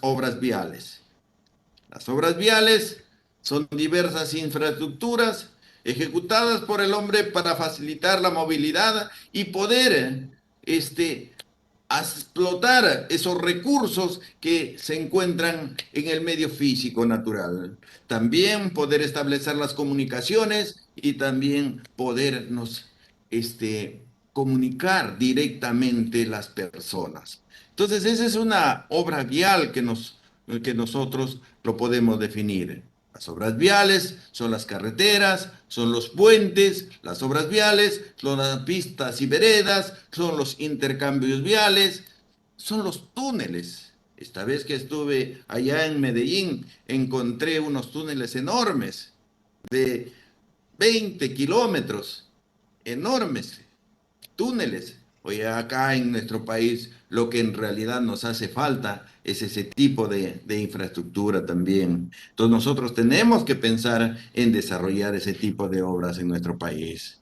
obras viales. Las obras viales son diversas infraestructuras ejecutadas por el hombre para facilitar la movilidad y poder a explotar esos recursos que se encuentran en el medio físico natural. También poder establecer las comunicaciones y también podernos comunicar directamente las personas. Entonces, esa es una obra vial que nosotros lo podemos definir. Las obras viales son las carreteras, son los puentes, las obras viales son las pistas y veredas, son los intercambios viales, son los túneles. Esta vez que estuve allá en Medellín, encontré unos túneles enormes de 20 kilómetros, enormes túneles. Oye, acá en nuestro país lo que en realidad nos hace falta es ese tipo de infraestructura también. Entonces nosotros tenemos que pensar en desarrollar ese tipo de obras en nuestro país.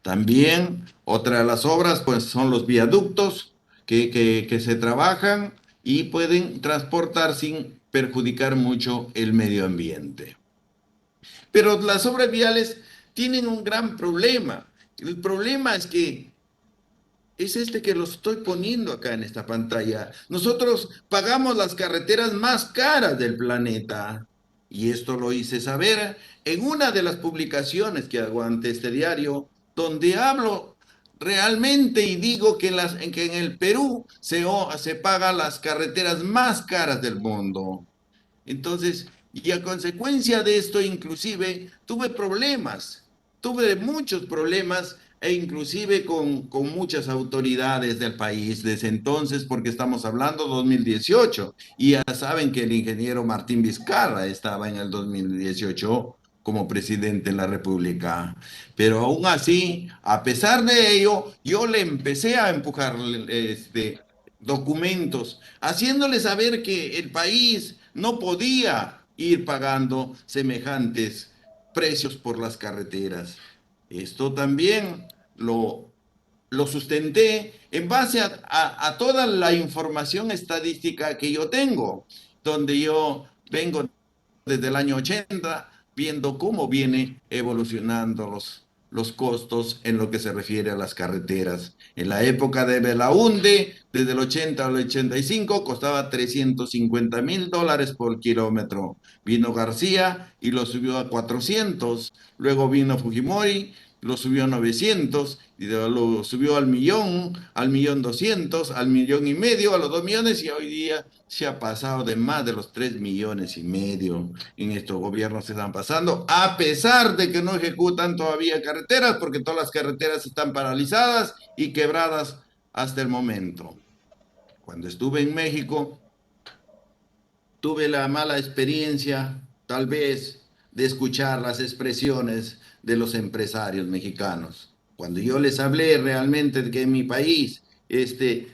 También otra de las obras pues son los viaductos que se trabajan y pueden transportar sin perjudicar mucho el medio ambiente. Pero las obras viales tienen un gran problema. El problema es que es este que lo estoy poniendo acá en esta pantalla. Nosotros pagamos las carreteras más caras del planeta. Y esto lo hice saber en una de las publicaciones que hago ante este diario, donde hablo realmente y digo que en el Perú se pagan las carreteras más caras del mundo. Entonces, y a consecuencia de esto, inclusive, tuve muchos problemas e inclusive con muchas autoridades del país desde entonces, porque estamos hablando 2018, y ya saben que el ingeniero Martín Vizcarra estaba en el 2018 como presidente de la República. Pero aún así, a pesar de ello, yo le empecé a empujar documentos, haciéndole saber que el país no podía ir pagando semejantes precios por las carreteras. Esto también lo sustenté en base a toda la información estadística que yo tengo, donde yo vengo desde el año 80 viendo cómo viene evolucionando los costos en lo que se refiere a las carreteras. En la época de Belaunde, desde el 80 al 85, costaba $350,000 por kilómetro. Vino García y lo subió a 400. Luego vino Fujimori, lo subió a 900, y lo subió al millón doscientos, al millón y medio, a los 2 millones, y hoy día se ha pasado de más de los 3,5 millones en estos gobiernos que están pasando, a pesar de que no ejecutan todavía carreteras, porque todas las carreteras están paralizadas y quebradas hasta el momento. Cuando estuve en México, tuve la mala experiencia, tal vez, de escuchar las expresiones de los empresarios mexicanos. Cuando yo les hablé realmente de que en mi país el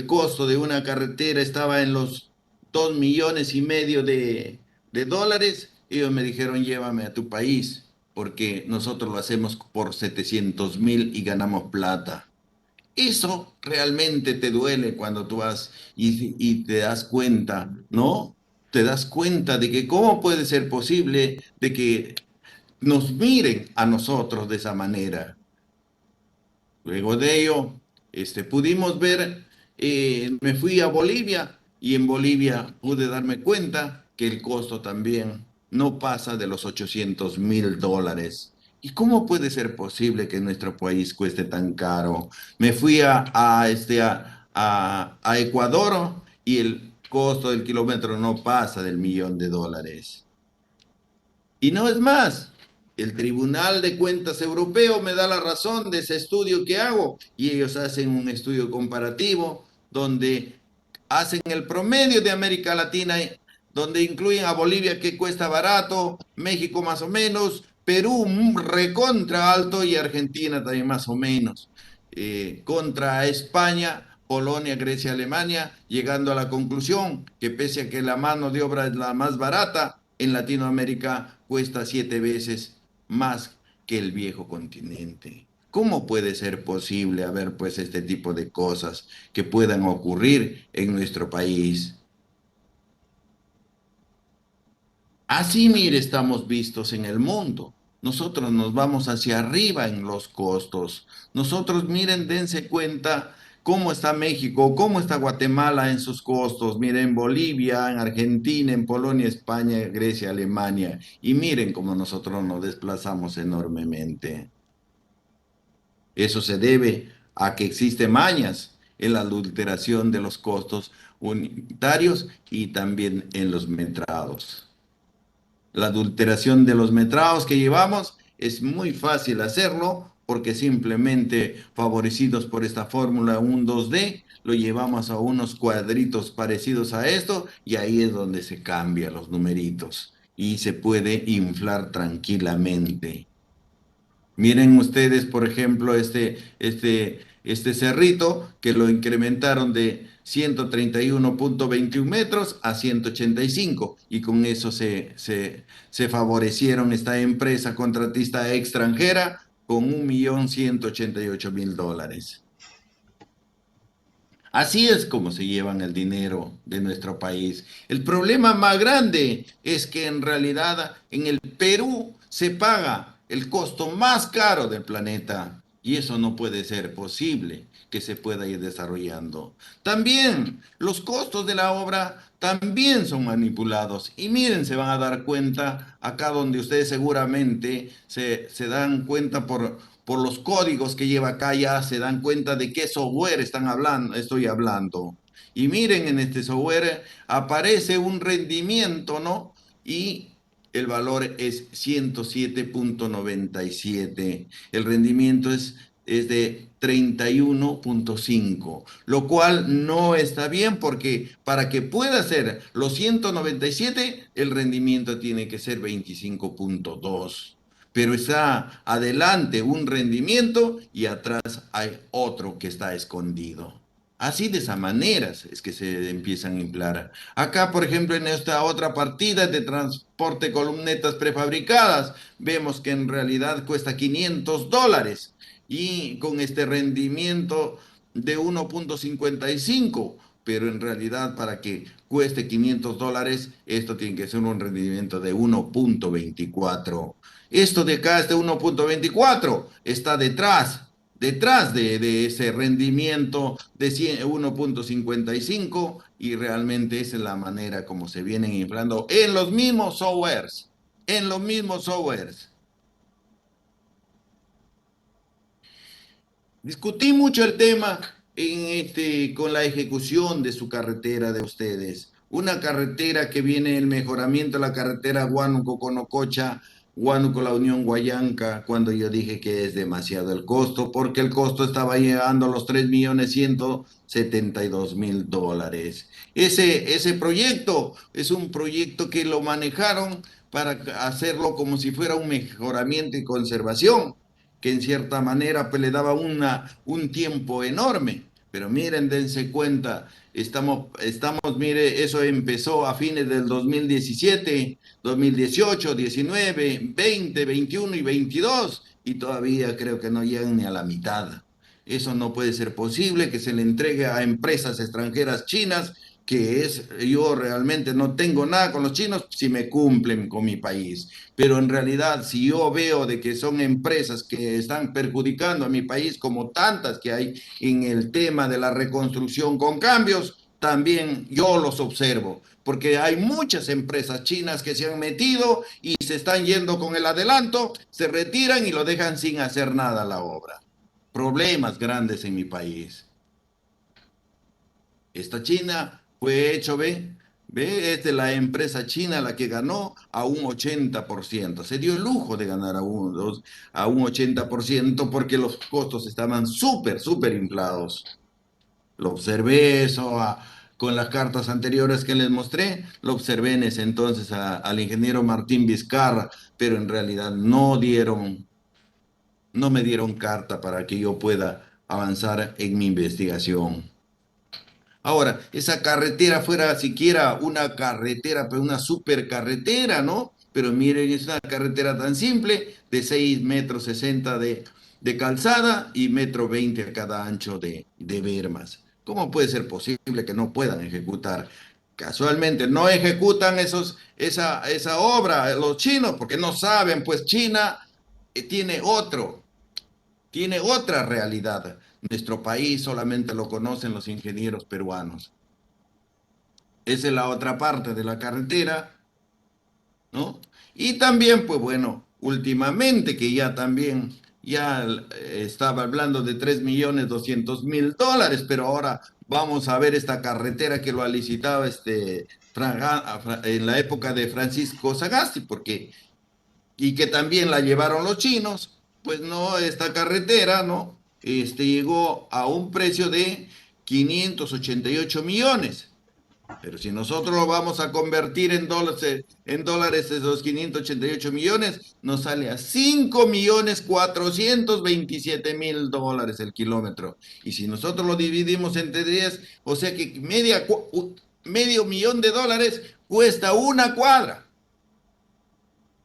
costo de una carretera estaba en los 2,5 millones de dólares, ellos me dijeron, llévame a tu país, porque nosotros lo hacemos por 700,000 y ganamos plata. Eso realmente te duele cuando tú vas y te das cuenta, ¿no? Te das cuenta de que cómo puede ser posible de que nos miren a nosotros de esa manera. Luego de ello, pudimos ver, me fui a Bolivia y en Bolivia pude darme cuenta que el costo también no pasa de los $800,000. ¿Y cómo puede ser posible que nuestro país cueste tan caro? Me fui a Ecuador y el costo del kilómetro no pasa del $1,000,000. Y no es más, el Tribunal de Cuentas Europeo me da la razón de ese estudio que hago y ellos hacen un estudio comparativo donde hacen el promedio de América Latina, donde incluyen a Bolivia que cuesta barato, México más o menos, Perú recontra alto y Argentina también más o menos. Contra España, Polonia, Grecia, Alemania, llegando a la conclusión que pese a que la mano de obra es la más barata, en Latinoamérica cuesta 7 veces más que el viejo continente. ¿Cómo puede ser posible haber pues este tipo de cosas que puedan ocurrir en nuestro país? Así, mire, estamos vistos en el mundo. Nosotros nos vamos hacia arriba en los costos. Nosotros, miren, dense cuenta cómo está México, cómo está Guatemala en sus costos. Miren, Bolivia, en Argentina, en Polonia, España, Grecia, Alemania. Y miren cómo nosotros nos desplazamos enormemente. Eso se debe a que existe mañas en la adulteración de los costos unitarios y también en los metrados. La adulteración de los metrados que llevamos es muy fácil hacerlo porque simplemente favorecidos por esta fórmula 1,2D, lo llevamos a unos cuadritos parecidos a esto y ahí es donde se cambian los numeritos y se puede inflar tranquilamente. Miren ustedes, por ejemplo, este cerrito que lo incrementaron de 131,21 metros a 185 y con eso se favorecieron esta empresa contratista extranjera con 1.188.000 dólares. Así es como se llevan el dinero de nuestro país. El problema más grande es que en realidad en el Perú se paga el costo más caro del planeta y eso no puede ser posible que se pueda ir desarrollando. También los costos de la obra también son manipulados y miren, se van a dar cuenta acá donde ustedes seguramente se dan cuenta por los códigos que lleva acá, ya se dan cuenta de qué software estoy hablando. Y miren, en este software aparece un rendimiento, ¿no? Y el valor es 107,97. El rendimiento es de 31,5, lo cual no está bien porque para que pueda ser los 197, el rendimiento tiene que ser 25,2, pero está adelante un rendimiento y atrás hay otro que está escondido. Así de esa manera es que se empiezan a inflar. Acá, por ejemplo, en esta otra partida de transporte columnetas prefabricadas, vemos que en realidad cuesta $500 y con este rendimiento de 1,55, pero en realidad para que cueste $500, esto tiene que ser un rendimiento de 1,24. Esto de acá, este 1,24, está detrás de ese rendimiento de 1,55 y realmente esa es la manera como se vienen inflando en los mismos softwares. Discutí mucho el tema con la ejecución de su carretera de ustedes. Una carretera que viene el mejoramiento de la carretera Huánuco-Conococha, Huánuco-La Unión Guayanca, cuando yo dije que es demasiado el costo, porque el costo estaba llegando a los 3.172.000 dólares. Ese proyecto es un proyecto que lo manejaron para hacerlo como si fuera un mejoramiento y conservación que en cierta manera pues, le daba un tiempo enorme. Pero miren, dense cuenta, mire, eso empezó a fines del 2017, 2018, 19, 20, 21 y 22, y todavía creo que no llegan ni a la mitad. Eso no puede ser posible que se le entregue a empresas extranjeras chinas, yo realmente no tengo nada con los chinos si me cumplen con mi país. Pero en realidad, si yo veo de que son empresas que están perjudicando a mi país, como tantas que hay en el tema de la reconstrucción con cambios, también yo los observo, porque hay muchas empresas chinas que se han metido y se están yendo con el adelanto, se retiran y lo dejan sin hacer nada a la obra. Problemas grandes en mi país. Esta China fue hecho, es de la empresa china la que ganó a un 80%. Se dio el lujo de ganar a un 80% porque los costos estaban súper inflados. Lo observé eso con las cartas anteriores que les mostré, lo observé en ese entonces al ingeniero Martín Vizcarra, pero en realidad no me dieron carta para que yo pueda avanzar en mi investigación. Ahora, esa carretera fuera siquiera una carretera, pero una supercarretera, ¿no? Pero miren, es una carretera tan simple de 6,60 metros de calzada y 1,20 m a cada ancho de bermas. ¿Cómo puede ser posible que no puedan ejecutar? Casualmente no ejecutan esa obra los chinos porque no saben, pues China tiene tiene otra realidad. Nuestro país solamente lo conocen los ingenieros peruanos. Esa es la otra parte de la carretera, ¿no? Y también, pues bueno, últimamente que ya también, ya estaba hablando de 3,200,000 dólares, pero ahora vamos a ver esta carretera que lo ha licitado en la época de Francisco Sagasti, y que también la llevaron los chinos, pues no, esta carretera, ¿no? Llegó a un precio de 588 millones. Pero si nosotros lo vamos a convertir en dólares esos 588 millones, nos sale a 5,427,000 dólares el kilómetro. Y si nosotros lo dividimos entre 10, o sea que medio millón de dólares cuesta una cuadra.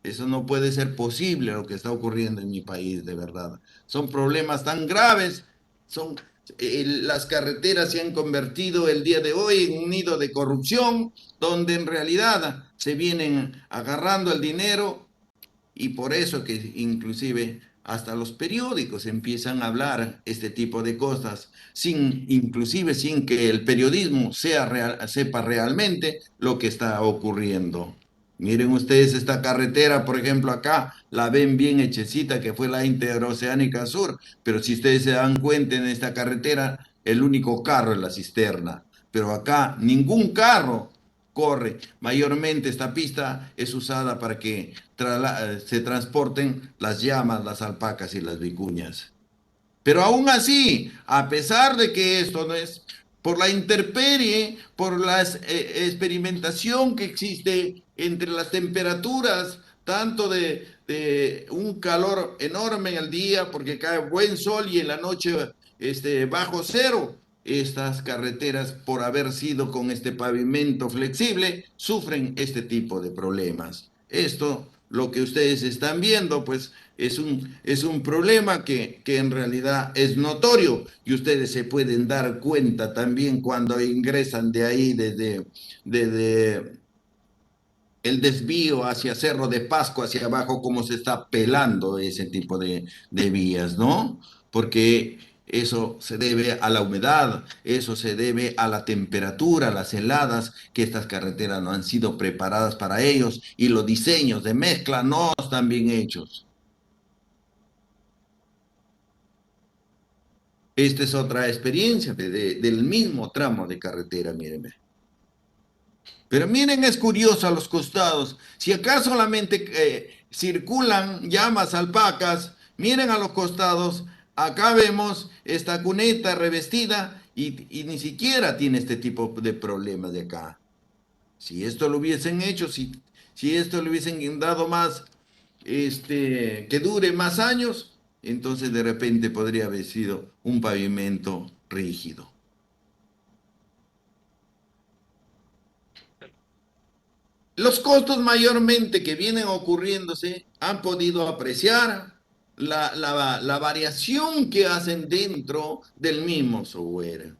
Eso no puede ser posible lo que está ocurriendo en mi país, de verdad. Son problemas tan graves, las carreteras se han convertido el día de hoy en un nido de corrupción, donde en realidad se vienen agarrando el dinero y por eso que inclusive hasta los periódicos empiezan a hablar este tipo de cosas, inclusive sin que el periodismo sepa realmente lo que está ocurriendo. Miren ustedes esta carretera, por ejemplo, acá la ven bien hechecita, que fue la Interoceánica Sur, pero si ustedes se dan cuenta en esta carretera, el único carro es la cisterna, pero acá ningún carro corre. Mayormente esta pista es usada para que se transporten las llamas, las alpacas y las vicuñas. Pero aún así, a pesar de que esto no es por la intemperie, por la experimentación que existe entre las temperaturas, tanto de un calor enorme en el día, porque cae buen sol y en la noche bajo cero, estas carreteras, por haber sido con este pavimento flexible, sufren este tipo de problemas. Esto, lo que ustedes están viendo, pues es un problema que en realidad es notorio y ustedes se pueden dar cuenta también cuando ingresan de ahí desde el desvío hacia Cerro de Pasco, hacia abajo, cómo se está pelando ese tipo de vías, ¿no? Porque eso se debe a la humedad, eso se debe a la temperatura, a las heladas, que estas carreteras no han sido preparadas para ellos y los diseños de mezcla no están bien hechos. Esta es otra experiencia del mismo tramo de carretera, mírenme. Pero miren, es curioso a los costados. Si acá solamente circulan llamas alpacas, miren a los costados. Acá vemos esta cuneta revestida y ni siquiera tiene este tipo de problemas de acá. Si esto lo hubiesen hecho, si esto le hubiesen dado más, que dure más años, entonces de repente podría haber sido un pavimento rígido. Los costos mayormente que vienen ocurriéndose han podido apreciar la variación que hacen dentro del mismo software.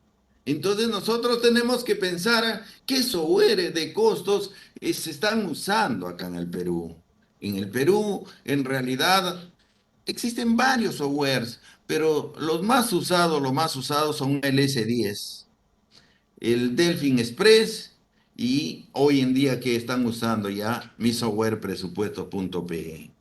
Entonces nosotros tenemos que pensar qué software de costos se están usando acá en el Perú. En el Perú, en realidad, existen varios softwares, pero los más usados son el S10, el Delphin Express y hoy en día que están usando ya mi software presupuesto.pe.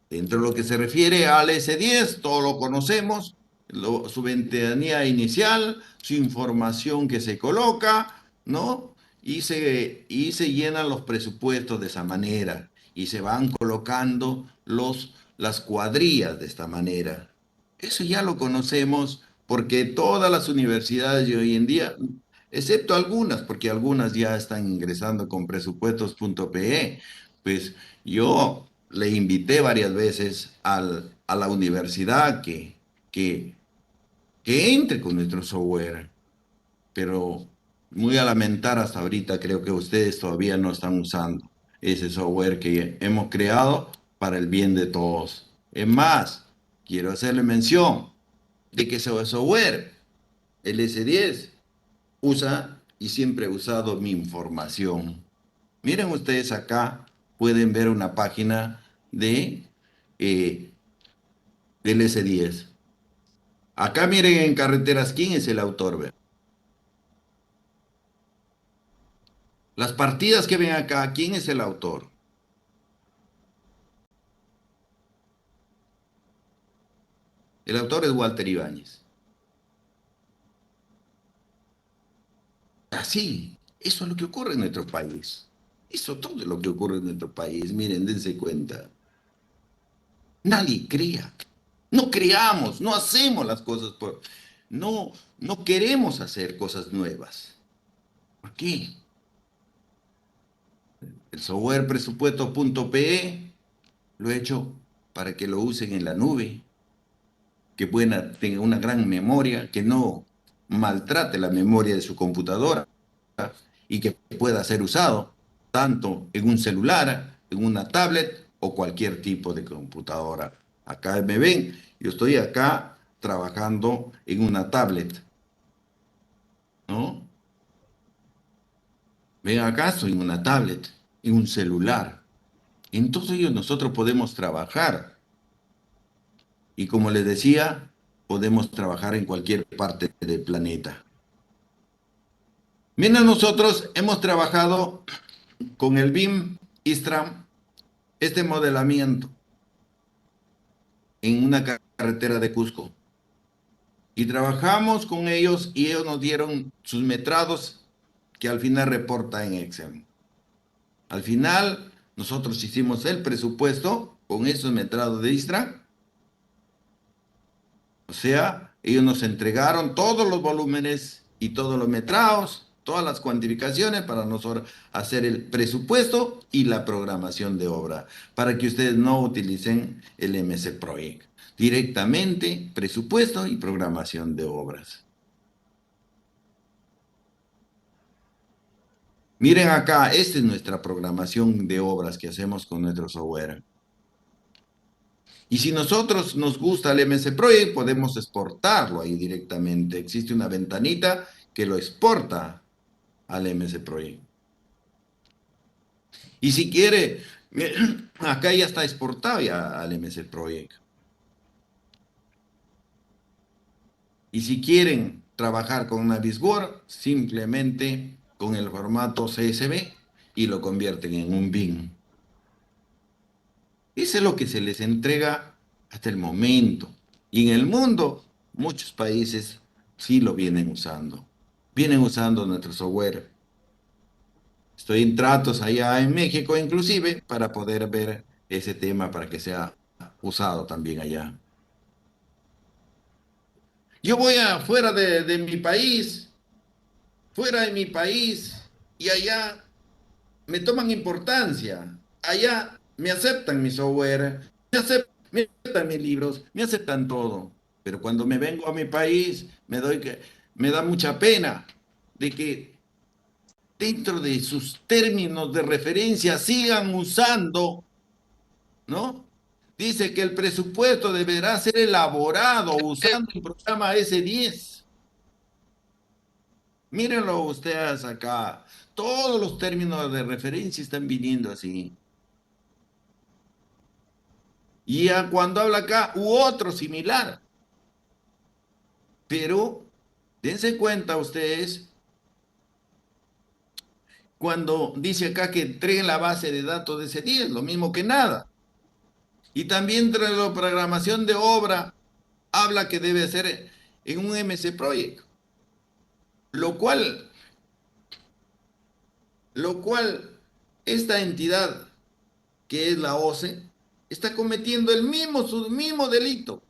Dentro de lo que se refiere al S10, todo lo conocemos, su ventanilla inicial, su información que se coloca, ¿no? Y se llenan los presupuestos de esa manera y se van colocando las cuadrillas de esta manera. Eso ya lo conocemos porque todas las universidades de hoy en día, excepto algunas, porque algunas ya están ingresando con presupuestos.pe, pues yo le invité varias veces a la universidad que, que entre con nuestro software, pero muy a lamentar hasta ahorita creo que ustedes todavía no están usando ese software que hemos creado para el bien de todos. Es más, quiero hacerle mención de que ese software, el S10, usa y siempre he usado mi información. Miren ustedes acá, pueden ver una página eh, del S10. Acá miren en carreteras quién es el autor. Ve. Las partidas que ven acá, ¿quién es el autor? El autor es Walter Ibáñez. Así, eso es lo que ocurre en nuestro país. Eso todo es lo que ocurre en nuestro país. Miren, dense cuenta. Nadie crea. No creamos, no hacemos las cosas por... No, no queremos hacer cosas nuevas. ¿Por qué? El software presupuesto.pe lo he hecho para que lo usen en la nube, que tenga una gran memoria, que no maltrate la memoria de su computadora y que pueda ser usado tanto en un celular, en una tablet o cualquier tipo de computadora. Acá me ven, yo estoy acá trabajando en una tablet, ¿no? Ven acá, estoy en una tablet, en un celular. En todos ellos nosotros podemos trabajar y como les decía, podemos trabajar en cualquier parte del planeta. Miren, nosotros hemos trabajado con el BIM Istram este modelamiento en una carretera de Cusco. Y trabajamos con ellos y ellos nos dieron sus metrados que al final reporta en Excel. Al final, nosotros hicimos el presupuesto con esos metrados de Istra. O sea, ellos nos entregaron todos los volúmenes y todos los metrados, todas las cuantificaciones para nosotros hacer el presupuesto y la programación de obra, para que ustedes no utilicen el MS Project. Directamente presupuesto y programación de obras. Miren acá, esta es nuestra programación de obras que hacemos con nuestro software. Y si nosotros nos gusta el MS Project, podemos exportarlo ahí directamente. Existe una ventanita que lo exporta al MS Project. Y si quiere, acá ya está exportado ya al MS Project. Y si quieren trabajar con Navisworks, simplemente con el formato CSV y lo convierten en un BIM. Eso es lo que se les entrega hasta el momento. Y en el mundo, muchos países sí lo vienen usando. Vienen usando nuestro software. Estoy en tratos allá en México, inclusive, para poder ver ese tema para que sea usado también allá. Yo voy afuera de mi país, fuera de mi país, y allá me toman importancia. Allá me aceptan mi software, me aceptan mis libros, me aceptan todo. Pero cuando me vengo a mi país, me da mucha pena de que dentro de sus términos de referencia sigan usando, ¿no? Dice que el presupuesto deberá ser elaborado usando el programa S10. Mírenlo ustedes acá. Todos los términos de referencia están viniendo así. Y cuando habla acá, u otro similar. Pero dense cuenta ustedes cuando dice acá que entreguen la base de datos de ese 10, lo mismo que nada. Y también entre la programación de obra habla que debe ser en un MC Project, lo cual, lo cual esta entidad que es la OCE está cometiendo su mismo delito.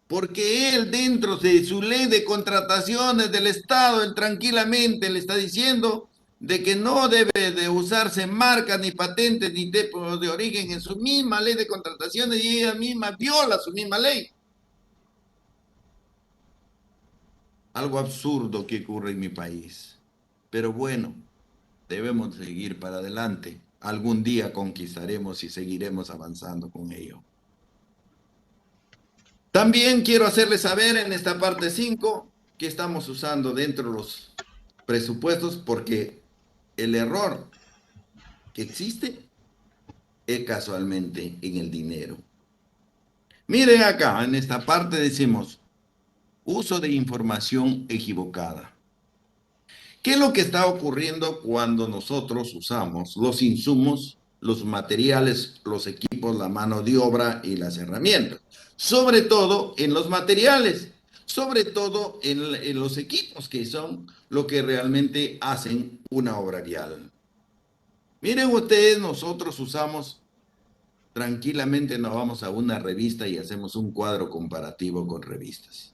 Porque él dentro de su ley de contrataciones del Estado, él tranquilamente le está diciendo de que no debe de usarse marcas ni patentes ni tipos de origen en su misma ley de contrataciones y ella misma viola su misma ley. Algo absurdo que ocurre en mi país. Pero bueno, debemos seguir para adelante. Algún día conquistaremos y seguiremos avanzando con ello. También quiero hacerles saber en esta parte 5 que estamos usando dentro de los presupuestos porque el error que existe es casualmente en el dinero. Miren acá, en esta parte decimos uso de información equivocada. ¿Qué es lo que está ocurriendo cuando nosotros usamos los insumos, los materiales, los equipos, la mano de obra y las herramientas? Sobre todo en los materiales, sobre todo en los equipos que son lo que realmente hacen una obra vial. Miren ustedes, nosotros usamos tranquilamente, nos vamos a una revista y hacemos un cuadro comparativo con revistas.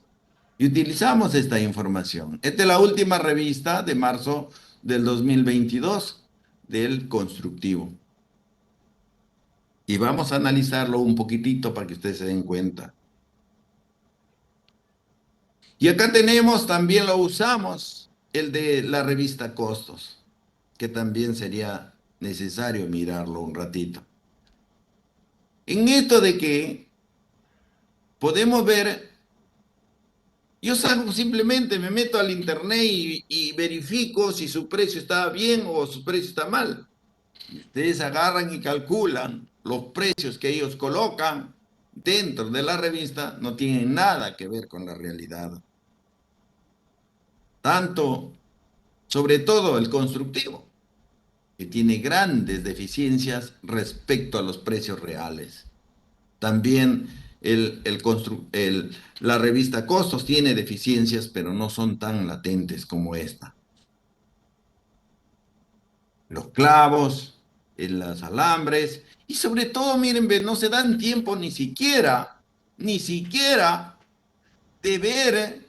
Y utilizamos esta información. Esta es la última revista de marzo del 2022 del constructivo. Y vamos a analizarlo un poquitito para que ustedes se den cuenta. Y acá tenemos, también lo usamos, el de la revista Costos, que también sería necesario mirarlo un ratito. En esto de que podemos ver, yo salgo simplemente, me meto al internet y verifico si su precio está bien o su precio está mal. Ustedes agarran y calculan los precios que ellos colocan dentro de la revista, no tienen nada que ver con la realidad. Tanto, sobre todo el constructivo, que tiene grandes deficiencias respecto a los precios reales. También la revista Costos tiene deficiencias, pero no son tan latentes como esta. Los clavos, en los alambres, y sobre todo, miren, no se dan tiempo ni siquiera de ver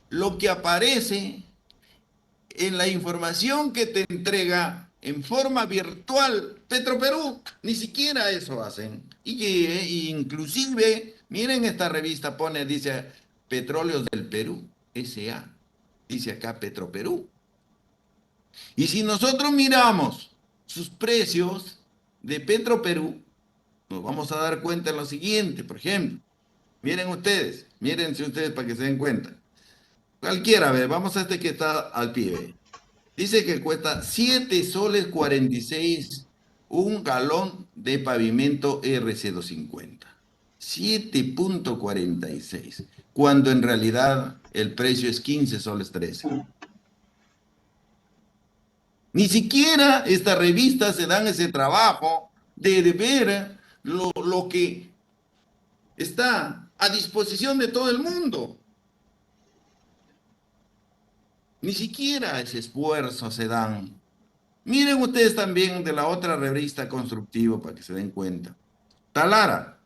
lo que aparece en la información que te entrega en forma virtual Petroperú. Ni siquiera eso hacen. Y inclusive, miren, esta revista pone, dice Petróleos del Perú, SA. Dice acá Petroperú. Y si nosotros miramos sus precios de Petroperú, nos vamos a dar cuenta de lo siguiente, por ejemplo. Mírense ustedes para que se den cuenta. Cualquiera, a ver, vamos a este que está al pie. Dice que cuesta 7 soles 46 un galón de pavimento RC250. 7,46, cuando en realidad el precio es 15 soles 13. Ni siquiera estas revistas se dan ese trabajo de ver lo que está a disposición de todo el mundo. Ni siquiera ese esfuerzo se dan. Miren ustedes también de la otra revista Constructivo para que se den cuenta. Talara,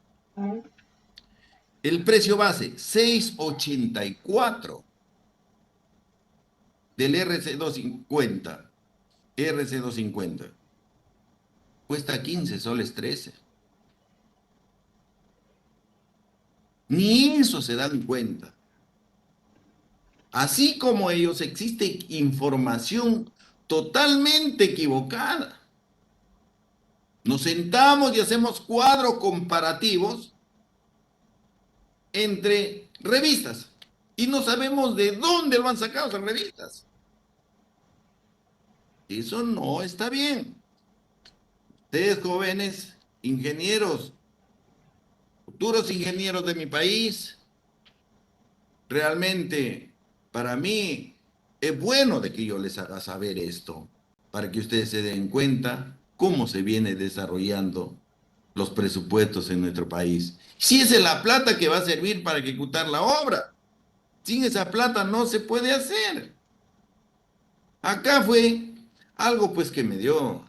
el precio base 6,84 del RC250. RC250. Cuesta 15 soles 13. Ni eso se dan cuenta. Así como ellos, existe información totalmente equivocada. Nos sentamos y hacemos cuadros comparativos entre revistas y no sabemos de dónde lo han sacado esas revistas. Eso no está bien. Ustedes jóvenes, ingenieros, futuros ingenieros de mi país, realmente para mí es bueno de que yo les haga saber esto, para que ustedes se den cuenta cómo se viene desarrollando los presupuestos en nuestro país. Si esa es la plata que va a servir para ejecutar la obra, sin esa plata no se puede hacer. Acá fue algo pues que me dio,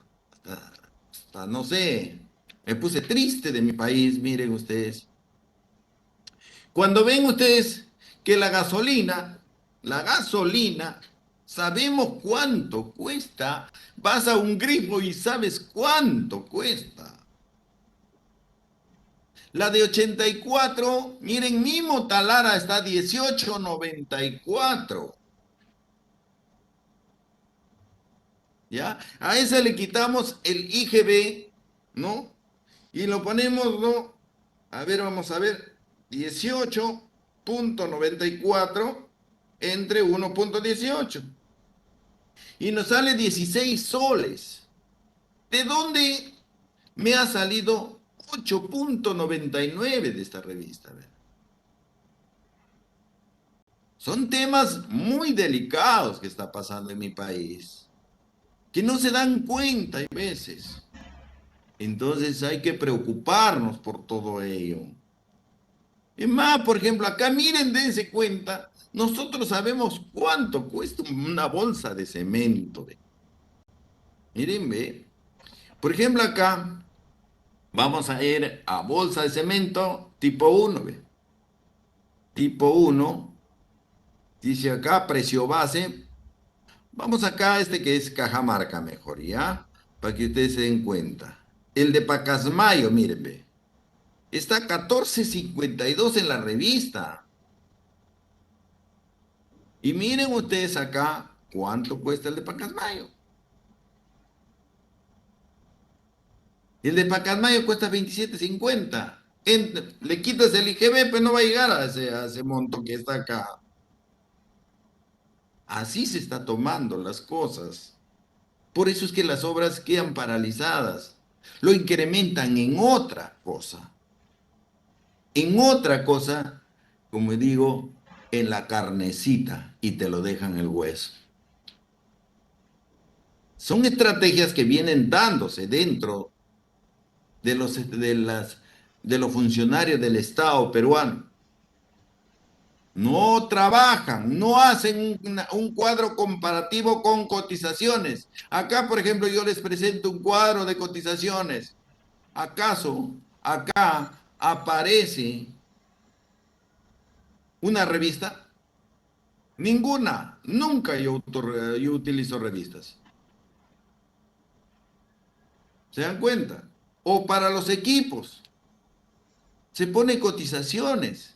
hasta no sé, me puse triste de mi país, miren ustedes. Cuando ven ustedes que la gasolina, sabemos cuánto cuesta, vas a un grifo y sabes cuánto cuesta. La de 84, miren, mismo Talara está 18,94. ¿Ya? A ese le quitamos el IGB, ¿no? Y lo ponemos, ¿no? A ver, vamos a ver, 18. 0,94 entre 1,18. Y nos sale 16 soles. ¿De dónde me ha salido 8,99 de esta revista? Son temas muy delicados que está pasando en mi país, que no se dan cuenta hay veces. Entonces hay que preocuparnos por todo ello. Es más, por ejemplo, acá miren, dense cuenta, nosotros sabemos cuánto cuesta una bolsa de cemento. ¿Ve? Miren, ve. Por ejemplo, acá vamos a ir a bolsa de cemento tipo uno. ¿Ve? Tipo uno dice acá precio base. Vamos acá a este que es Cajamarca mejor, ¿ya? Para que ustedes se den cuenta. El de Pacasmayo, miren, ve. Está 14,52 en la revista. Y miren ustedes acá cuánto cuesta el de Pacasmayo. El de Pacasmayo cuesta 27,50. Le quitas el IGB, pues no va a llegar a ese monto que está acá. Así se está tomando las cosas. Por eso es que las obras quedan paralizadas. Lo incrementan en otra cosa. En otra cosa, como digo, en la carnecita y te lo dejan el hueso. Son estrategias que vienen dándose dentro de los funcionarios del Estado peruano. No trabajan, no hacen un cuadro comparativo con cotizaciones. Acá, por ejemplo, yo les presento un cuadro de cotizaciones. ¿Acaso acá aparece una revista? Ninguna. Nunca yo utilizo revistas. ¿Se dan cuenta? O para los equipos. Se pone cotizaciones.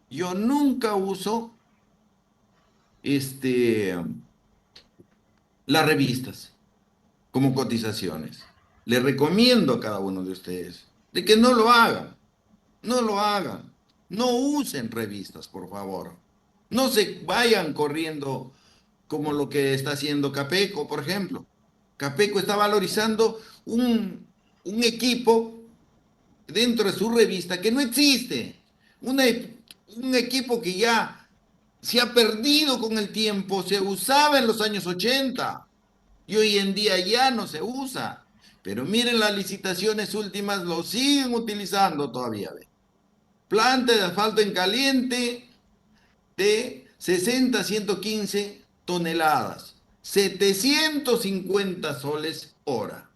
Yo nunca uso este, las revistas como cotizaciones. Les recomiendo a cada uno de ustedes de que no lo hagan. No lo hagan. No usen revistas, por favor. No se vayan corriendo como lo que está haciendo Capeco, por ejemplo. Capeco está valorizando un equipo dentro de su revista que no existe. Un equipo que ya se ha perdido con el tiempo, se usaba en los años 80 y hoy en día ya no se usa. Pero miren las licitaciones últimas, lo siguen utilizando todavía. ¿Ve? Planta de asfalto en caliente de 60 a 115 toneladas, 750 soles hora.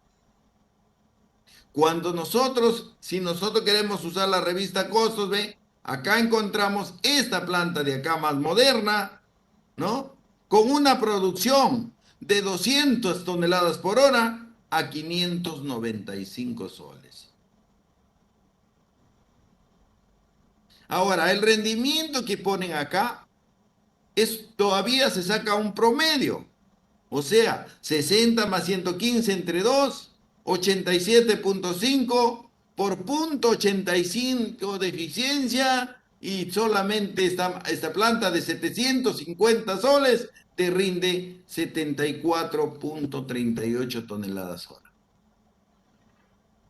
Si nosotros queremos usar la revista Costos, ve, acá encontramos esta planta de acá más moderna, ¿no? Con una producción de 200 toneladas por hora a 595 soles. Ahora, el rendimiento que ponen acá todavía se saca un promedio. O sea, 60 más 115 entre 2, 87,5 por punto 85 de eficiencia y solamente esta planta de 750 soles te rinde 74,38 toneladas hora.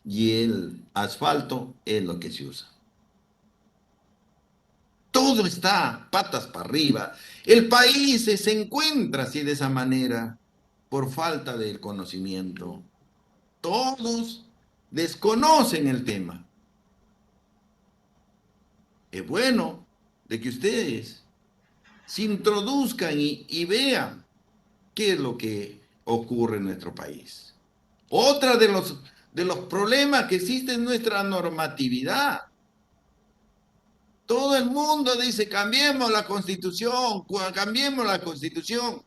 Y el asfalto es lo que se usa. Todo está patas para arriba. El país se encuentra así de esa manera por falta de conocimiento. Todos desconocen el tema. Es bueno de que ustedes se introduzcan y vean qué es lo que ocurre en nuestro país. Otra de los problemas que existe en nuestra normatividad. Todo el mundo dice, cambiemos la constitución, cambiemos la constitución.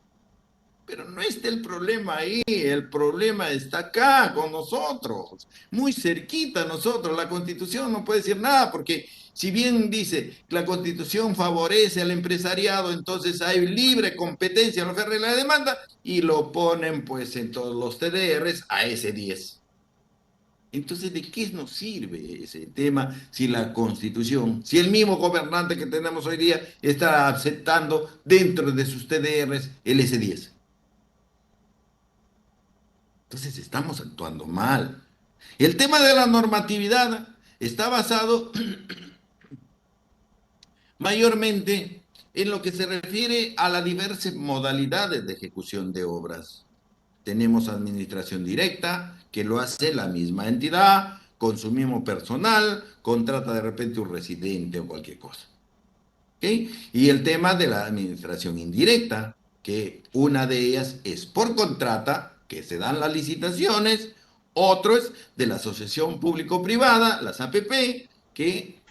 Pero no está el problema ahí, el problema está acá con nosotros, muy cerquita a nosotros. La Constitución no puede decir nada porque si bien dice que la Constitución favorece al empresariado, entonces hay libre competencia en lo que arregla la demanda y lo ponen pues en todos los TDRs a ese 10. Entonces, ¿de qué nos sirve ese tema si la Constitución, si el mismo gobernante que tenemos hoy día está aceptando dentro de sus TDRs el S10? Entonces, estamos actuando mal. El tema de la normatividad está basado mayormente en lo que se refiere a las diversas modalidades de ejecución de obras. Tenemos administración directa, que lo hace la misma entidad, con su mismo personal, contrata de repente un residente o cualquier cosa. ¿Ok? Y el tema de la administración indirecta, que una de ellas es por contrata, que se dan las licitaciones, otro es de la asociación público-privada, las APP, que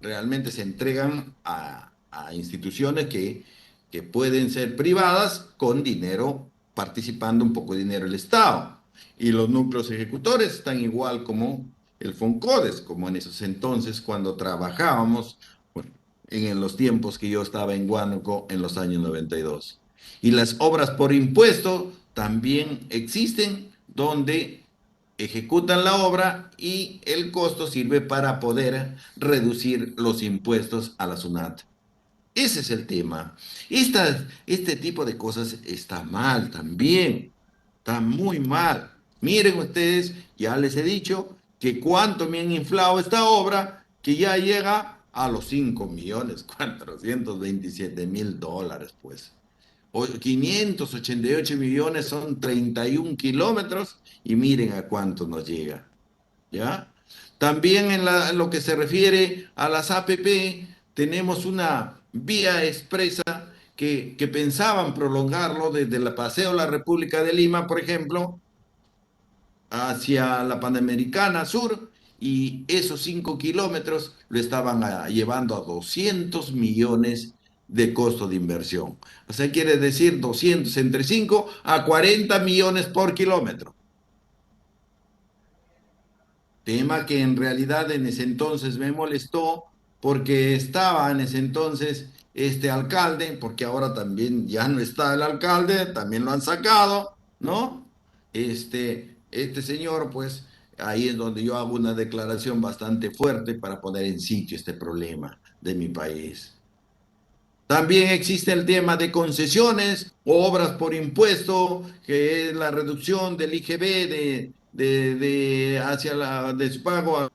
realmente se entregan a instituciones que pueden ser privadas con dinero, participando un poco de dinero el Estado. Y los núcleos ejecutores están igual como el FONCODES, como en esos entonces cuando trabajábamos, bueno, en los tiempos que yo estaba en Huánuco en los años 92. Y las obras por impuesto también existen donde ejecutan la obra y el costo sirve para poder reducir los impuestos a la SUNAT. Ese es el tema. Este tipo de cosas está mal también. Está muy mal. Miren ustedes, ya les he dicho que cuánto me han inflado esta obra que ya llega a los 5.427.000 dólares, pues. 588 millones son 31 kilómetros y miren a cuánto nos llega. ¿Ya? También en lo que se refiere a las APP, tenemos una vía expresa que pensaban prolongarlo desde el Paseo de la República de Lima, por ejemplo, hacia la Panamericana Sur, y esos 5 kilómetros lo estaban llevando a 200 millones de costo de inversión. O sea, quiere decir 200 entre 5 a 40 millones por kilómetro. Tema que en realidad en ese entonces me molestó porque estaba en ese entonces este alcalde, porque ahora también ya no está el alcalde, también lo han sacado, ¿no? Este señor, pues ahí es donde yo hago una declaración bastante fuerte para poner en sitio este problema de mi país. También existe el tema de concesiones, obras por impuesto, que es la reducción del IGB hacia de su pago a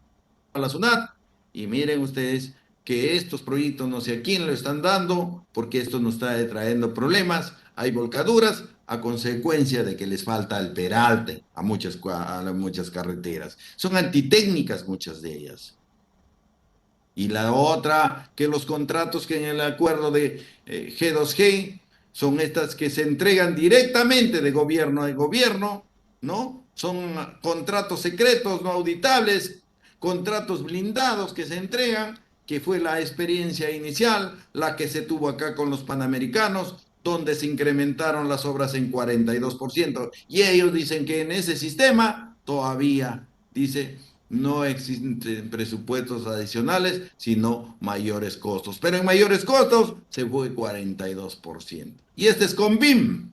la SUNAT. Y miren ustedes que estos proyectos no sé a quién lo están dando, porque esto nos está trayendo problemas. Hay volcaduras a consecuencia de que les falta el peralte a muchas carreteras. Son antitécnicas muchas de ellas. Y la otra, que los contratos que en el acuerdo de G2G son estas que se entregan directamente de gobierno a gobierno, ¿no? Son contratos secretos, no auditables, contratos blindados que se entregan, que fue la experiencia inicial, la que se tuvo acá con los panamericanos, donde se incrementaron las obras en 42%. Y ellos dicen que en ese sistema todavía, dice, no existen presupuestos adicionales, sino mayores costos. Pero en mayores costos se fue 42%. Y este es con BIM.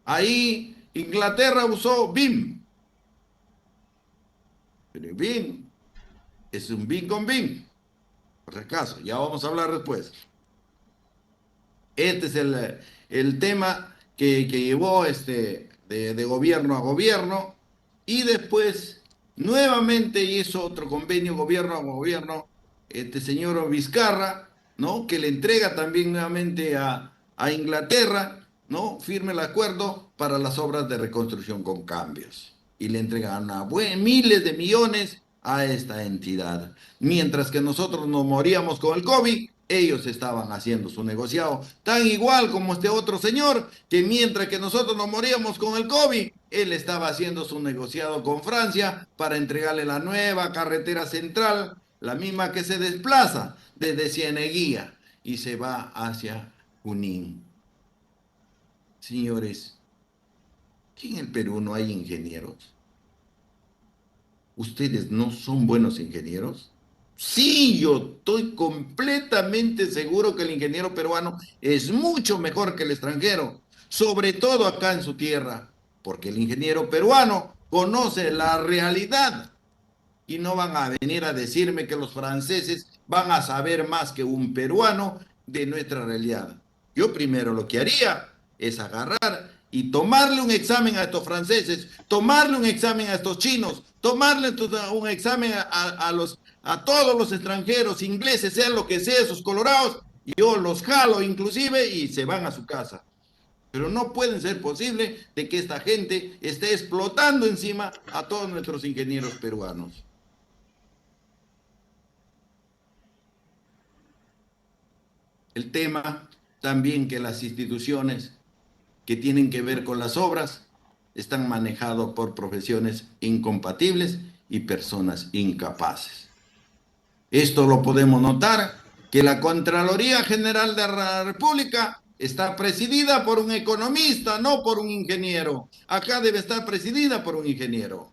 Ahí Inglaterra usó BIM. Pero BIM es un BIM con BIM. Por si acaso, ya vamos a hablar después. Este es el tema que llevó de gobierno a gobierno y después nuevamente hizo otro convenio gobierno a gobierno, este señor Vizcarra, ¿no? Que le entrega también nuevamente a Inglaterra, ¿no? Firme el acuerdo para las obras de reconstrucción con cambios. Y le entregan miles de millones a esta entidad. Mientras que nosotros nos moríamos con el COVID, ellos estaban haciendo su negociado, tan igual como este otro señor, que mientras que nosotros nos moríamos con el COVID, él estaba haciendo su negociado con Francia para entregarle la nueva carretera central, la misma que se desplaza desde Cieneguía y se va hacia Junín. Señores, ¿que en el Perú no hay ingenieros? ¿Ustedes no son buenos ingenieros? Sí, yo estoy completamente seguro que el ingeniero peruano es mucho mejor que el extranjero, sobre todo acá en su tierra. porque el ingeniero peruano conoce la realidad y no van a venir a decirme que los franceses van a saber más que un peruano de nuestra realidad. Yo primero lo que haría es agarrar y tomarle un examen a estos franceses, tomarle un examen a estos chinos, tomarle un examen a todos los extranjeros, ingleses, sean lo que sea, esos colorados, yo los jalo inclusive y se van a su casa. Pero no puede ser posible de que esta gente esté explotando encima a todos nuestros ingenieros peruanos. El tema también que las instituciones que tienen que ver con las obras están manejados por profesiones incompatibles y personas incapaces. Esto lo podemos notar que la Contraloría General de la República está presidida por un economista, no por un ingeniero. Acá debe estar presidida por un ingeniero.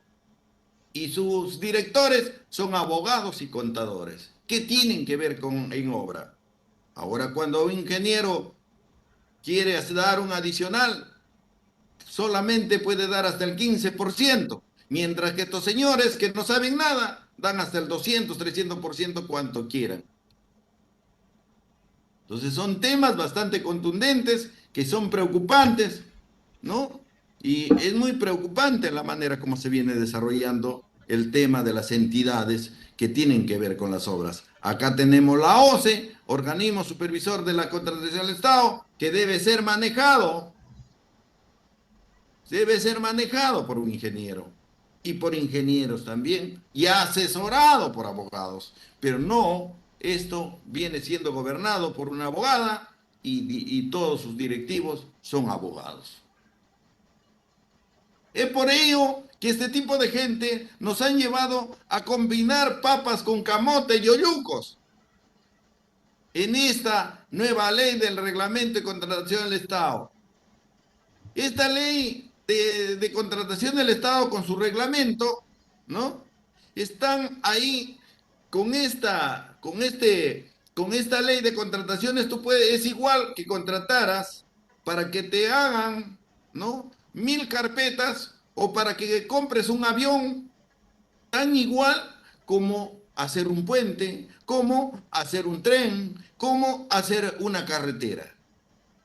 Y sus directores son abogados y contadores. ¿Qué tienen que ver en obra? Ahora, cuando un ingeniero quiere dar un adicional, solamente puede dar hasta el 15%, mientras que estos señores que no saben nada dan hasta el 200, 300% cuanto quieran. Entonces son temas bastante contundentes que son preocupantes, ¿no? Y es muy preocupante la manera como se viene desarrollando el tema de las entidades que tienen que ver con las obras. Acá tenemos la OCE, Organismo Supervisor de la Contratación del Estado, que debe ser manejado por un ingeniero y por ingenieros también, y asesorado por abogados, pero no, esto viene siendo gobernado por una abogada y todos sus directivos son abogados. Es por ello que este tipo de gente nos han llevado a combinar papas con camote y oyucos en esta nueva ley del reglamento de contratación del Estado. Esta ley de contratación del Estado con su reglamento, ¿no? Están ahí con esta ley de contrataciones, es igual que contrataras para que te hagan, ¿no? 1000 carpetas o para que compres un avión, tan igual como hacer un puente, como hacer un tren, como hacer una carretera.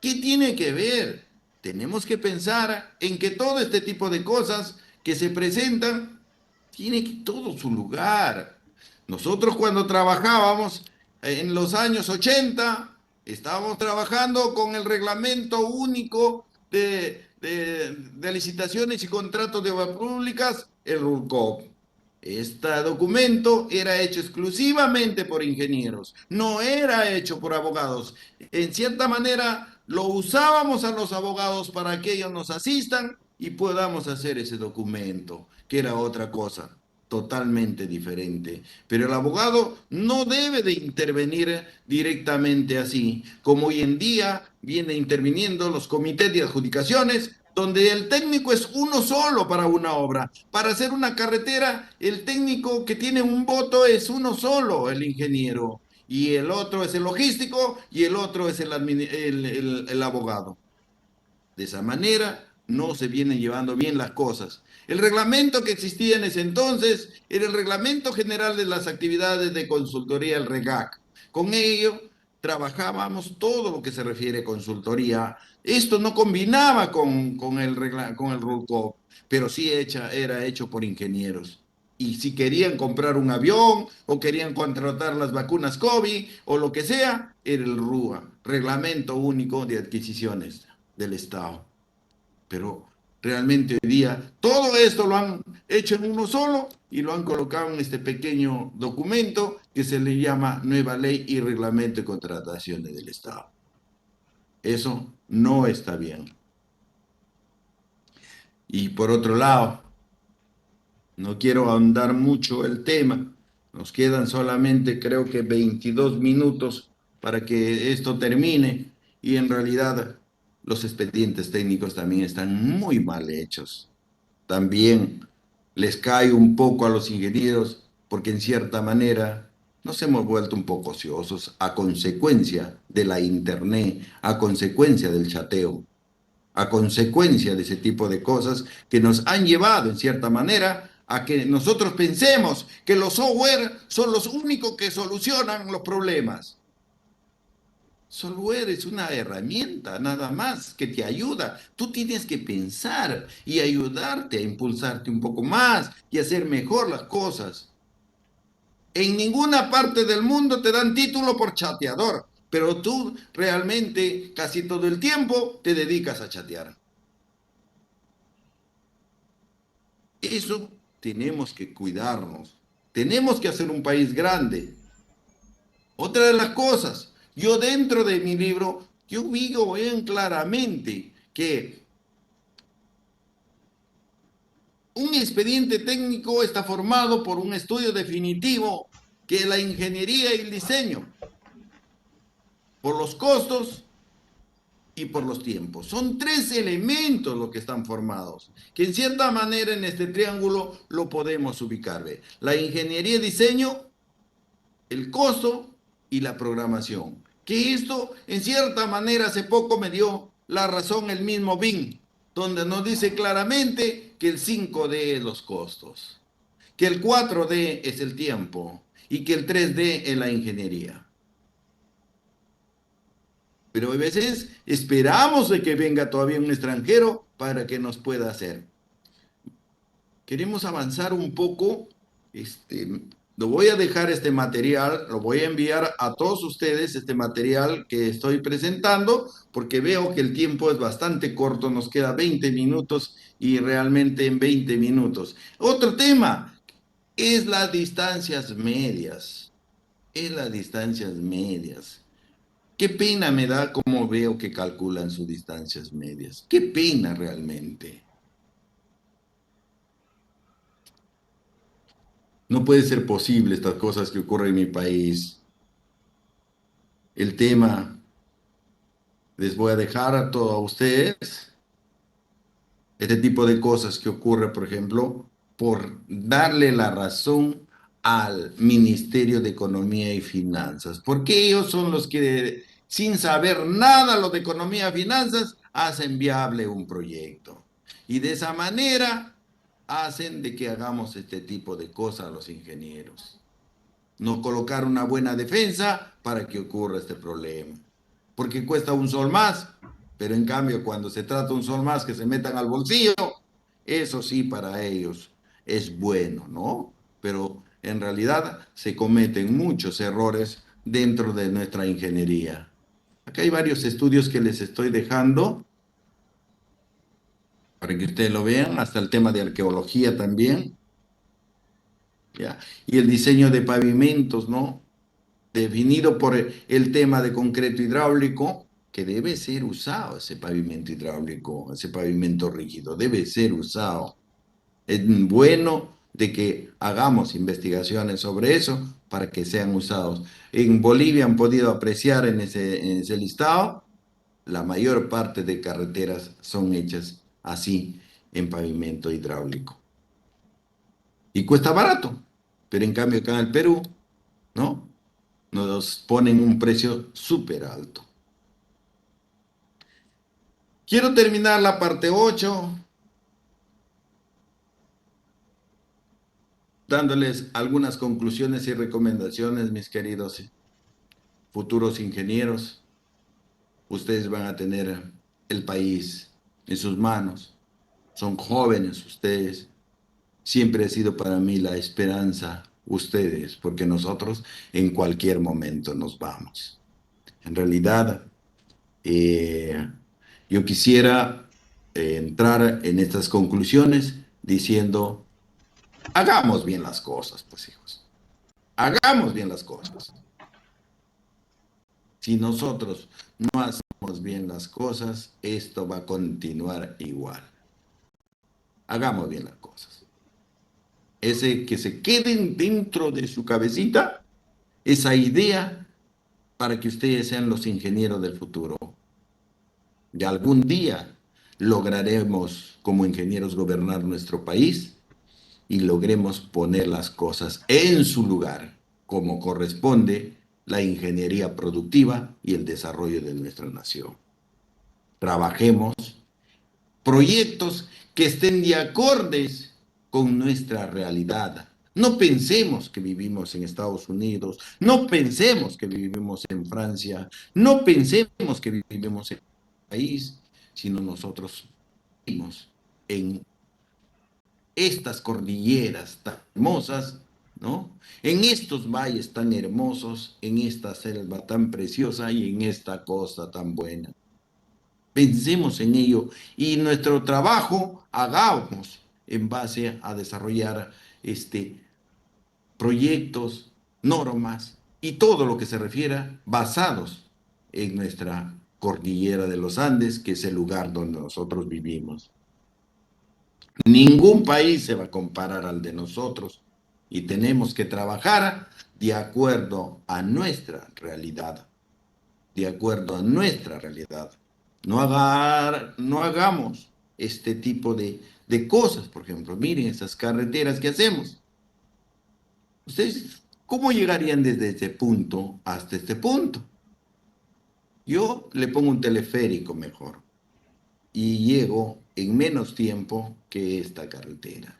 ¿Qué tiene que ver? Tenemos que pensar en que todo este tipo de cosas que se presentan tiene todo su lugar. Nosotros cuando trabajábamos en los años 80, estábamos trabajando con el reglamento único de licitaciones y contratos de obras públicas, el RUCOP. Este documento era hecho exclusivamente por ingenieros, no era hecho por abogados. En cierta manera, lo usábamos a los abogados para que ellos nos asistan y podamos hacer ese documento, que era otra cosa totalmente diferente. Pero el abogado no debe de intervenir directamente así, como hoy en día viene interviniendo los comités de adjudicaciones, donde el técnico es uno solo para una obra. Para hacer una carretera, el técnico que tiene un voto es uno solo, el ingeniero, y el otro es el logístico y el otro es el abogado. De esa manera no se vienen llevando bien las cosas. El reglamento que existía en ese entonces era el Reglamento General de las Actividades de Consultoría, el REGAC. Con ello trabajábamos todo lo que se refiere a consultoría. Esto no combinaba con el RUCOP, pero sí era hecho por ingenieros. Y si querían comprar un avión o querían contratar las vacunas COVID o lo que sea, era el RUA, Reglamento Único de Adquisiciones del Estado. Pero realmente hoy día todo esto lo han hecho en uno solo y lo han colocado en este pequeño documento que se le llama Nueva Ley y Reglamento de Contrataciones del Estado. Eso no está bien. Y por otro lado, no quiero ahondar mucho el tema. Nos quedan solamente creo que 22 minutos para que esto termine y en realidad los expedientes técnicos también están muy mal hechos. También les cae un poco a los ingenieros porque en cierta manera nos hemos vuelto un poco ociosos a consecuencia de la internet, a consecuencia del chateo. a consecuencia de ese tipo de cosas que nos han llevado, en cierta manera, a que nosotros pensemos que los software son los únicos que solucionan los problemas. Software es una herramienta nada más que te ayuda. Tú tienes que pensar y ayudarte a impulsarte un poco más y hacer mejor las cosas. En ninguna parte del mundo te dan título por chateador, pero tú realmente casi todo el tiempo te dedicas a chatear. Eso tenemos que cuidarnos. Tenemos que hacer un país grande. Otra de las cosas, yo dentro de mi libro, yo digo bien claramente que un expediente técnico está formado por un estudio definitivo que es la ingeniería y el diseño, por los costos y por los tiempos. Son tres elementos los que están formados, que en cierta manera en este triángulo lo podemos ubicar. ¿Ve? La ingeniería y diseño, el costo y la programación. Que esto, en cierta manera, hace poco me dio la razón el mismo BIM, donde nos dice claramente que el 5D es los costos, que el 4D es el tiempo y que el 3D es la ingeniería. Pero a veces esperamos de que venga todavía un extranjero para que nos pueda hacer. Queremos avanzar un poco, lo voy a dejar este material, lo voy a enviar a todos ustedes, este material que estoy presentando, porque veo que el tiempo es bastante corto, nos queda 20 minutos y realmente en 20 minutos. Otro tema es las distancias medias, es las distancias medias. Qué pena me da cómo veo que calculan sus distancias medias. Qué pena realmente. No puede ser posible estas cosas que ocurren en mi país. El tema, les voy a dejar a todos ustedes este tipo de cosas que ocurre, por ejemplo, por darle la razón al Ministerio de Economía y Finanzas, porque ellos son los que, sin saber nada lo de economía y finanzas, hacen viable un proyecto. Y de esa manera hacen de que hagamos este tipo de cosas a los ingenieros. No colocar una buena defensa para que ocurra este problema. Porque cuesta un sol más, pero en cambio cuando se trata un sol más que se metan al bolsillo, eso sí para ellos es bueno, ¿no? Pero en realidad se cometen muchos errores dentro de nuestra ingeniería. Acá hay varios estudios que les estoy dejando para que ustedes lo vean, hasta el tema de arqueología también, ¿ya? Y el diseño de pavimentos, ¿no? Definido por el tema de concreto hidráulico, que debe ser usado ese pavimento hidráulico, ese pavimento rígido, debe ser usado. Es bueno de que hagamos investigaciones sobre eso para que sean usados. En Bolivia han podido apreciar en ese listado, la mayor parte de carreteras son hechas así, en pavimento hidráulico. Y cuesta barato, pero en cambio acá en el Perú, ¿no? Nos ponen un precio súper alto. Quiero terminar la parte 8 dándoles algunas conclusiones y recomendaciones, mis queridos futuros ingenieros. Ustedes van a tener el país en sus manos. Son jóvenes ustedes. Siempre ha sido para mí la esperanza ustedes, porque nosotros en cualquier momento nos vamos. En realidad, Eh, yo quisiera entrar en estas conclusiones diciendo, hagamos bien las cosas, pues hijos, hagamos bien las cosas. Si nosotros no hacemos bien las cosas, esto va a continuar igual. Hagamos bien las cosas. Ese que se queden dentro de su cabecita, esa idea para que ustedes sean los ingenieros del futuro. Y algún día lograremos como ingenieros gobernar nuestro país y logremos poner las cosas en su lugar, como corresponde la ingeniería productiva y el desarrollo de nuestra nación. Trabajemos proyectos que estén de acordes con nuestra realidad. No pensemos que vivimos en Estados Unidos, no pensemos que vivimos en Francia, no pensemos que vivimos en un país, sino nosotros vivimos en estas cordilleras tan hermosas, ¿no? En estos valles tan hermosos, en esta selva tan preciosa y en esta costa tan buena. Pensemos en ello y nuestro trabajo hagamos en base a desarrollar proyectos, normas y todo lo que se refiera basados en nuestra cordillera de los Andes, que es el lugar donde nosotros vivimos. Ningún país se va a comparar al de nosotros y tenemos que trabajar de acuerdo a nuestra realidad, de acuerdo a nuestra realidad. No hagamos este tipo de cosas, por ejemplo, miren esas carreteras que hacemos. Ustedes, ¿cómo llegarían desde este punto hasta este punto? Yo le pongo un teleférico mejor y llego en menos tiempo que esta carretera.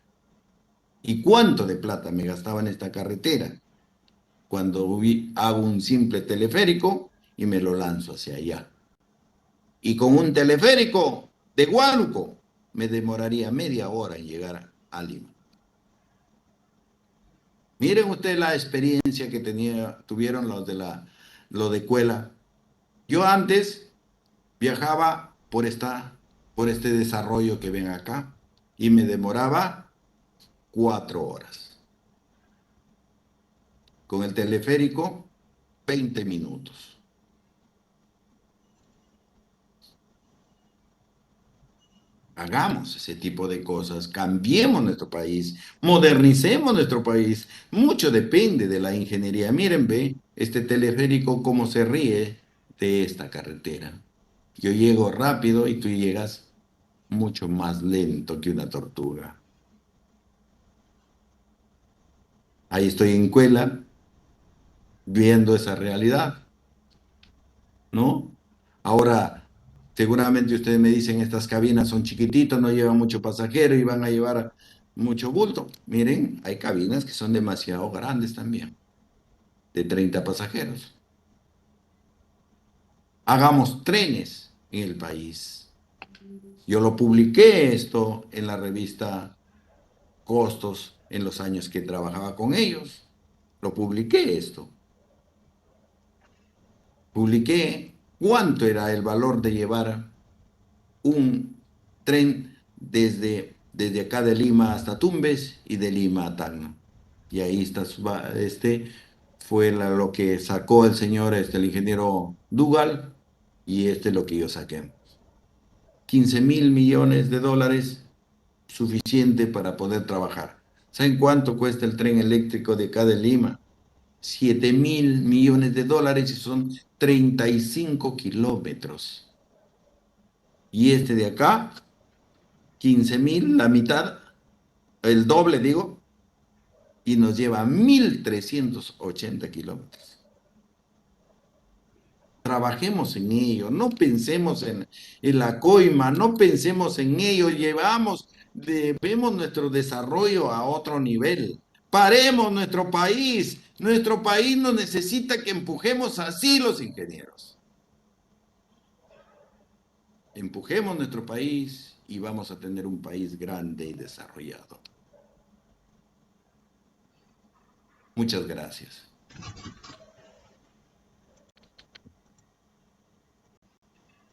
¿Y cuánto de plata me gastaba en esta carretera? Cuando hago un simple teleférico y me lo lanzo hacia allá. Y con un teleférico de Huánuco me demoraría media hora en llegar a Lima. Miren ustedes la experiencia que tuvieron lo de Cuela. Yo antes viajaba por este desarrollo que ven acá y me demoraba 4 horas. Con el teleférico, 20 minutos. Hagamos ese tipo de cosas, cambiemos nuestro país, modernicemos nuestro país. Mucho depende de la ingeniería. Miren, ve, este teleférico cómo se ríe de esta carretera. Yo llego rápido y tú llegas mucho más lento que una tortuga. Ahí estoy en Cuela viendo esa realidad, ¿no? Ahora, seguramente ustedes me dicen, estas cabinas son chiquititas, no llevan mucho pasajero y van a llevar mucho bulto. Miren, hay cabinas que son demasiado grandes también, de 30 pasajeros. Hagamos trenes en el país. Yo lo publiqué esto en la revista Costos en los años que trabajaba con ellos. Lo publiqué esto. Publiqué cuánto era el valor de llevar un tren desde acá de Lima hasta Tumbes y de Lima a Tacna. Y ahí está, fue lo que sacó el señor, el ingeniero Dugal, y este es lo que yo saqué. 15.000 millones de dólares, suficiente para poder trabajar. ¿Saben cuánto cuesta el tren eléctrico de acá de Lima? 7.000 millones de dólares y son 35 kilómetros. Y este de acá, 15.000, la mitad, el doble digo, y nos lleva 1.380 kilómetros. Trabajemos en ello, no pensemos en la coima, no pensemos en ello, debemos nuestro desarrollo a otro nivel. Paremos nuestro país nos necesita que empujemos así los ingenieros. Empujemos nuestro país y vamos a tener un país grande y desarrollado. Muchas gracias.